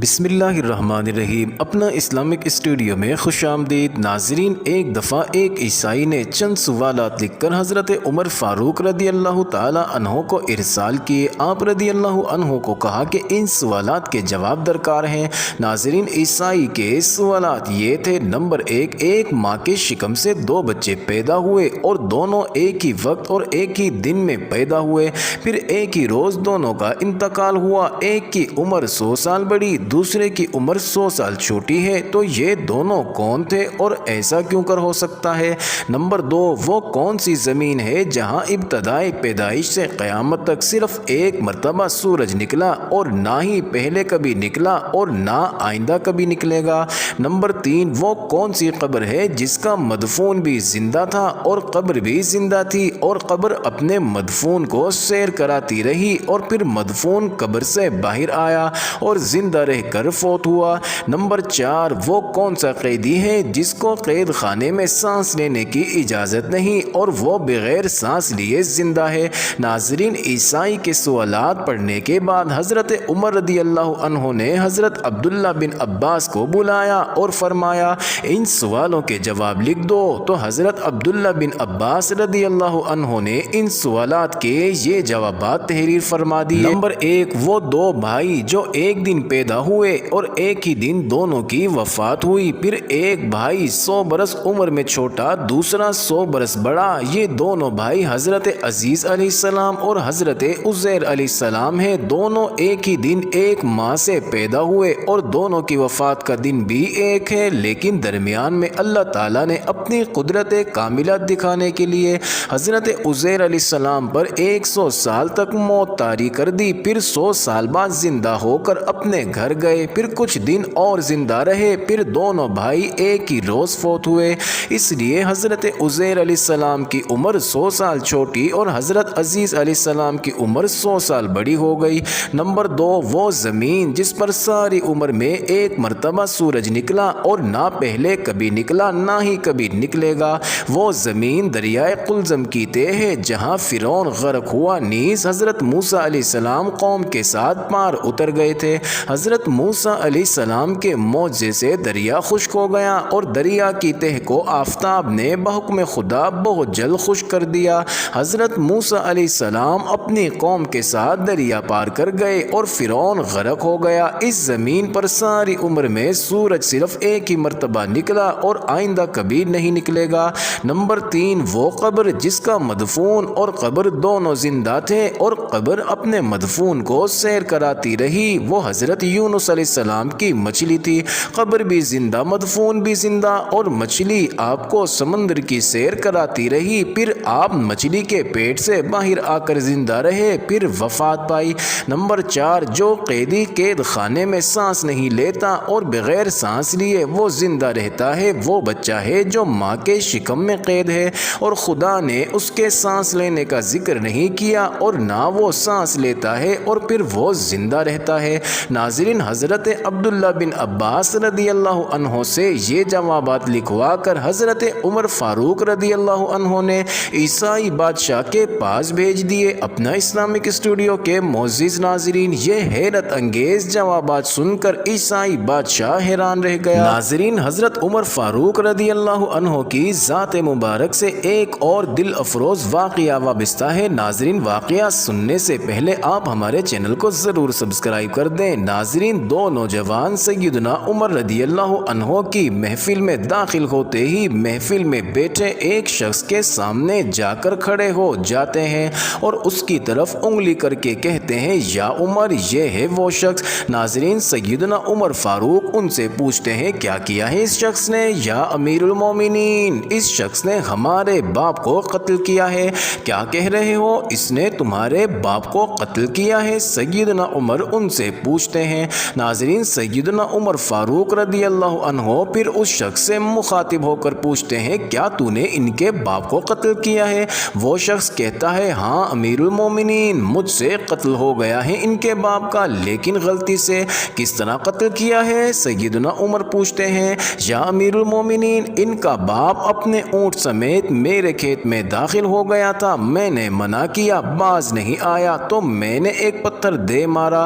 بسم اللہ الرحمن الرحیم۔ اپنا اسلامک اسٹوڈیو میں خوش آمدید ناظرین۔ ایک دفعہ ایک عیسائی نے چند سوالات لکھ کر حضرت عمر فاروق رضی اللہ تعالی عنہ کو ارسال کیے۔ آپ رضی اللہ عنہ کو کہا کہ ان سوالات کے جواب درکار ہیں۔ ناظرین، عیسائی کے سوالات یہ تھے: نمبر 1، ایک ماں کے شکم سے 2 بچے پیدا ہوئے اور دونوں ایک ہی وقت اور ایک ہی دن میں پیدا ہوئے، پھر ایک ہی روز دونوں کا انتقال ہوا۔ ایک کی عمر 100 سال بڑی، دوسرے کی عمر 100 سال چھوٹی ہے، تو یہ دونوں کون تھے اور ایسا کیوں کر ہو سکتا ہے؟ نمبر 2، وہ کون سی زمین ہے جہاں ابتدائی پیدائش سے قیامت تک صرف ایک مرتبہ سورج نکلا اور نہ ہی پہلے کبھی نکلا اور نہ آئندہ کبھی نکلے گا؟ نمبر 3، وہ کون سی قبر ہے جس کا مدفون بھی زندہ تھا اور قبر بھی زندہ تھی اور قبر اپنے مدفون کو سیر کراتی رہی اور پھر مدفون قبر سے باہر آیا اور زندہ رہ کر فوت ہوا؟ نمبر 4، وہ کون سا قیدی ہے جس کو قید خانے میں سانس لینے کی اجازت نہیں اور وہ بغیر سانس لیے زندہ ہے؟ ناظرین، عیسائی کے سوالات پڑھنے کے بعد حضرت عمر رضی اللہ عنہ نے حضرت عبداللہ بن عباس کو بلایا اور فرمایا ان سوالوں کے جواب لکھ دو۔ تو حضرت عبداللہ بن عباس رضی اللہ عنہ نے ان سوالات کے یہ جوابات تحریر فرما دی۔ نمبر 1، وہ 2 بھائی جو ایک دن پیدا ہوئے اور ایک ہی دن دونوں کی وفات ہوئی، پھر ایک بھائی 100 برس عمر میں چھوٹا، دوسرا 100 برس بڑا، یہ دونوں بھائی حضرت عزیز علیہ السلام اور حضرت عزیر علیہ السلام ہیں۔ دونوں ایک ہی دن ایک ماں سے پیدا ہوئے اور دونوں کی وفات کا دن بھی ایک ہے، لیکن درمیان میں اللہ تعالیٰ نے اپنی قدرت کاملہ دکھانے کے لیے حضرت عزیر علیہ السلام پر 100 سال تک موت طاری کر دی، پھر 100 سال بعد زندہ ہو کر اپنے گھر گئے، پھر کچھ دن اور زندہ رہے، پھر دونوں بھائی ایک ہی روز فوت ہوئے۔ اس لیے حضرت عزیر علیہ السلام کی عمر 100 سال چھوٹی اور حضرت عزیز علیہ السلام کی عمر 100 سال بڑی ہو گئی۔ نمبر 2، وہ زمین جس پر ساری عمر میں ایک مرتبہ سورج نکلا اور نہ پہلے کبھی نکلا نہ ہی کبھی نکلے گا، وہ زمین دریائے قلزم کی تہ ہے جہاں فرعون غرق ہوا، نیز حضرت موسیٰ علیہ السلام قوم کے ساتھ پار اتر گئے تھے۔ حضرت موسیٰ علیہ السلام کے معجزے سے دریا خشک ہو گیا اور دریا کی تہ کو آفتاب نے بحکم خدا بہت جلد خشک کر دیا۔ حضرت موسیٰ علیہ السلام اپنی قوم کے ساتھ دریا پار کر گئے اور فرعون غرق ہو گیا۔ اس زمین پر ساری عمر میں سورج صرف ایک ہی مرتبہ نکلا اور آئندہ کبھی نہیں نکلے گا۔ نمبر 3، وہ قبر جس کا مدفون اور قبر دونوں زندہ تھے اور قبر اپنے مدفون کو سیر کراتی رہی، وہ حضرت یونس علیہ السلام کی مچھلی تھی۔ قبر بھی زندہ، مدفون بھی زندہ اور مچھلی آپ کو سمندر کی سیر کراتی رہی، پھر آپ مچھلی کے پیٹ سے باہر آ کر زندہ رہے، پھر وفات پائی۔ نمبر 4، جو قیدی قید خانے میں سانس نہیں لیتا اور بغیر سانس لیے وہ زندہ رہتا ہے، وہ بچہ ہے جو ماں کے شکم میں قید ہے اور خدا نے اس کے سانس لینے کا ذکر نہیں کیا اور نہ وہ سانس لیتا ہے اور پھر وہ زندہ رہتا ہے۔ ناظرین، حضرت عبداللہ بن عباس رضی اللہ عنہ سے یہ جوابات لکھوا کر حضرت عمر فاروق رضی اللہ عنہ نے عیسائی بادشاہ کے پاس بھیج دیے۔ اپنا اسلامک اسٹوڈیو کے معزز ناظرین، یہ حیرت انگیز جوابات سن کر عیسائی بادشاہ حیران رہ گیا۔ ناظرین، حضرت عمر فاروق رضی اللہ عنہ کی ذات مبارک سے ایک اور دل افروز واقعہ وابستہ ہے۔ ناظرین، واقعہ سننے سے پہلے آپ ہمارے چینل کو ضرور سبسکرائب کر دیں۔ ناظرین، 2 نوجوان سیدنا عمر رضی اللہ عنہ کی محفل میں داخل ہوتے ہی محفل میں بیٹھے ایک شخص کے سامنے جا کر کھڑے ہو جاتے ہیں اور اس کی طرف انگلی کر کے کہتے ہیں، یا عمر، یہ ہے وہ شخص۔ ناظرین، سیدنا عمر فاروق ان سے پوچھتے ہیں، کیا کیا ہے اس شخص نے؟ یا امیر المومنین، اس شخص نے ہمارے باپ کو قتل کیا ہے۔ کیا کہہ رہے ہو؟ اس نے تمہارے باپ کو قتل کیا ہے؟ سیدنا عمر ان سے پوچھتے ہیں۔ ناظرین، سیدنا عمر فاروق رضی اللہ عنہ پھر اس شخص سے مخاطب ہو کر پوچھتے ہیں، کیا تو نے ان کے باپ کو قتل کیا ہے؟ وہ شخص کہتا ہے، ہاں امیر المومنین، مجھ سے قتل ہو گیا ہے ان کے باپ کا، لیکن غلطی سے۔ کس طرح قتل کیا ہے؟ سیدنا عمر پوچھتے ہیں، یا امیر المومنین، ان کا باپ اپنے اونٹ سمیت میرے کھیت میں داخل ہو گیا تھا، میں نے منع کیا، باز نہیں آیا تو میں نے ایک پتھر دے مارا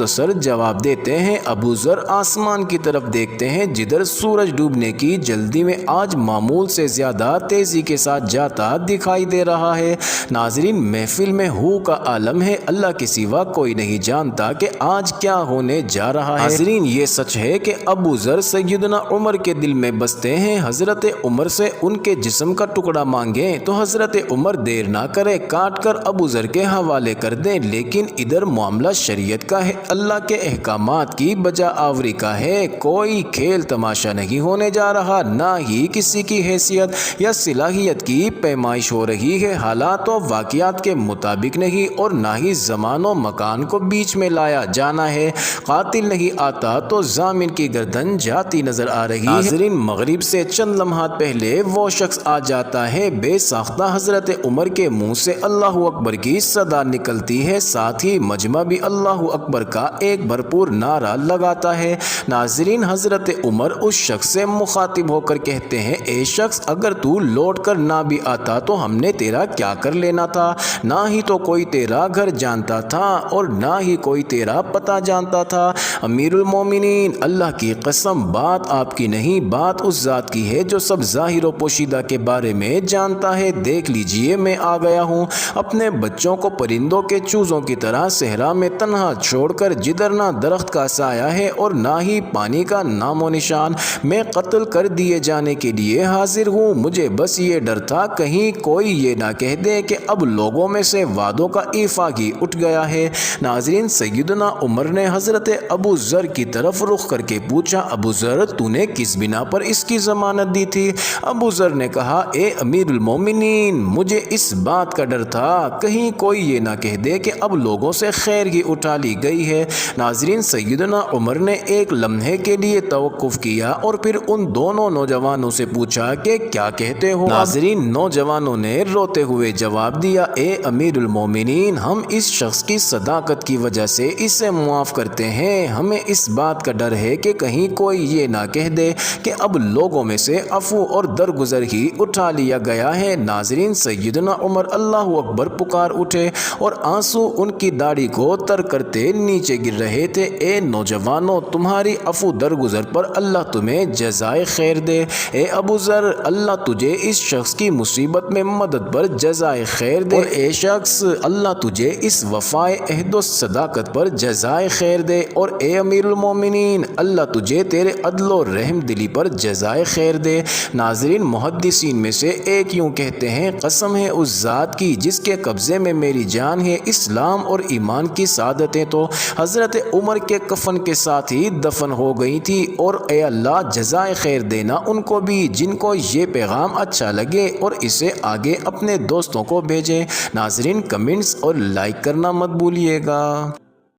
مختصر جواب دیتے ہیں۔ ابو ذر آسمان کی طرف دیکھتے ہیں جدھر سورج ڈوبنے کی جلدی میں آج معمول سے زیادہ تیزی کے ساتھ جاتا دکھائی دے رہا ہے۔ ناظرین، محفل میں ہو کا عالم ہے، اللہ کے سوا کوئی نہیں جانتا کہ آج کیا ہونے جا رہا ہے۔ ناظرین، یہ سچ ہے کہ ابو ذر سیدنا عمر کے دل میں بستے ہیں۔ حضرت عمر سے ان کے جسم کا ٹکڑا مانگیں تو حضرت عمر دیر نہ کرے، کاٹ کر ابو ذر کے حوالے کر دیں۔ لیکن ادھر معاملہ شریعت کا ہے، اللہ کے احکامات کی بجا آوری کا ہے۔ کوئی کھیل تماشا نہیں ہونے جا رہا، نہ ہی کسی کی حیثیت یا صلاحیت کی پیمائش ہو رہی ہے۔ حالات و واقعات کے مطابق نہیں اور نہ ہی زمان و مکان کو بیچ میں لایا جانا ہے۔ قاتل نہیں آتا تو ضامن کی گردن جاتی نظر آ رہی ہے۔ ناظرین، مغرب سے چند لمحات پہلے وہ شخص آ جاتا ہے، بے ساختہ حضرت عمر کے منہ سے اللہ اکبر کی صدا نکلتی ہے، ساتھ ہی مجمع بھی اللہ اکبر کا ایک بھرپور نعرہ لگاتا ہے۔ ناظرین، حضرت عمر اس شخص سے مخاطب ہو کر کہتے ہیں، اے شخص، اگر تو لوٹ کر نہ بھی آتا تو ہم نے تیرا کیا کر لینا تھا؟ نہ ہی تو کوئی تیرا گھر جانتا تھا اور نہ ہی کوئی تیرا پتہ جانتا تھا۔ امیر المومنین، اللہ کی قسم، بات آپ کی نہیں، بات اس ذات کی ہے جو سب ظاہر و پوشیدہ کے بارے میں جانتا ہے۔ دیکھ لیجئے، میں آ گیا ہوں اپنے بچوں کو پرندوں کے چوزوں کی طرح صحرا میں تنہا چھوڑ کر، جدھر نہ درخت کا سایہ ہے اور نہ ہی پانی کا نام و نشان۔ میں قتل کر دیے جانے کے لیے حاضر ہوں۔ مجھے بس یہ ڈر تھا کہیں کوئی یہ نہ کہہ دے کہ اب لوگوں میں سے وعدوں کا ایفاقی اٹھ گیا ہے۔ ناظرین، سیدنا عمر نے حضرت ابو ذر کی طرف رخ کر کے پوچھا، ابو ذر، تو نے کس بنا پر اس کی ضمانت دی تھی؟ ابو ذر نے کہا، اے امیر المومنین، مجھے اس بات کا ڈر تھا کہیں کوئی یہ نہ کہہ دے کہ اب لوگوں سے خیر ہی اٹھا لی گئی ہے۔ ناظرین، سیدنا عمر نے ایک لمحے کے لیے توقف کیا اور پھر ان دونوں نوجوانوں سے پوچھا کہ کیا کہتے ہو؟ ناظرین، نوجوانوں نے روتے ہوئے جواب دیا، اے امیر المومنین، ہم اس شخص کی صداقت کی وجہ سے اسے معاف کرتے ہیں۔ ہمیں اس بات کا ڈر ہے کہ کہیں کوئی یہ نہ کہہ دے کہ اب لوگوں میں سے عفو اور درگزر ہی اٹھا لیا گیا ہے۔ ناظرین، سیدنا عمر اللہ اکبر پکار اٹھے اور آنسو ان کی داڑھی کو تر کرتے نیچے گر رہے تھے۔ اے نوجوانوں، تمہاری عفو درگزر پر اللہ تمہیں جزائے خیر دے۔ اے ابو ذر، اللہ تجھے اس شخص کی مصیبت میں مدد پر جزائے خیر دے، اور اے شخص، اللہ تجھے اس وفائے عہد و صداقت پر جزائے خیر دے، اور اے امیر المومنین، اللہ تجھے تیرے عدل و رحم دلی پر جزائے خیر دے۔ ناظرین، محدثین میں سے ایک یوں کہتے ہیں، قسم ہے اس ذات کی جس کے قبضے میں میری جان ہے، اسلام اور ایمان کی سعادتیں تو حضرت عمر کے کفن کے ساتھ ہی دفن ہو گئی تھی، اور اے اللہ، جزائے خیر دینا ان کو بھی جن کو یہ پیغام اچھا لگے اور اسے آگے اپنے دوستوں کو بھیجیں۔ ناظرین، کمنٹس اور لائک کرنا مت بھولیے گا۔